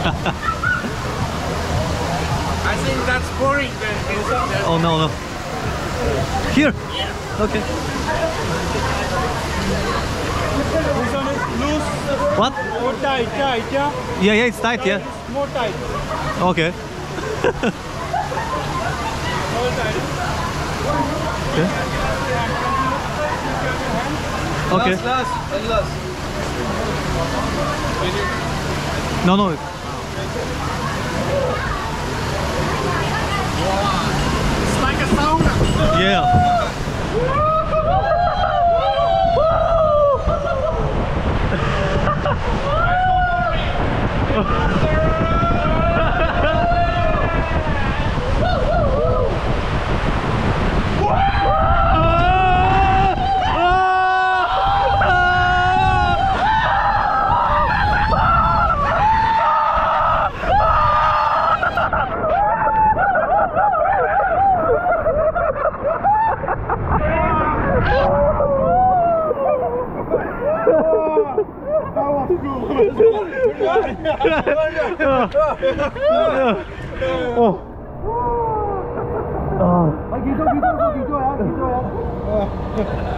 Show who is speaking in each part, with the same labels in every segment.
Speaker 1: I think that's boring.
Speaker 2: Oh no, no. Here.
Speaker 1: Yeah.
Speaker 2: Okay.
Speaker 1: This one is loose.
Speaker 2: What?
Speaker 1: More tight, yeah?
Speaker 2: Yeah, yeah, it's tight, yeah.
Speaker 1: It's more tight.
Speaker 2: Okay.
Speaker 1: More tight.
Speaker 2: Okay. Okay.
Speaker 1: Last.
Speaker 2: No, no.
Speaker 1: It's like a sauna.
Speaker 2: Yeah.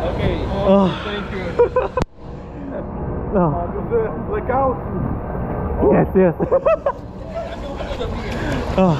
Speaker 1: Okay. Thank you. Look out.
Speaker 2: Yes, yes. Oh.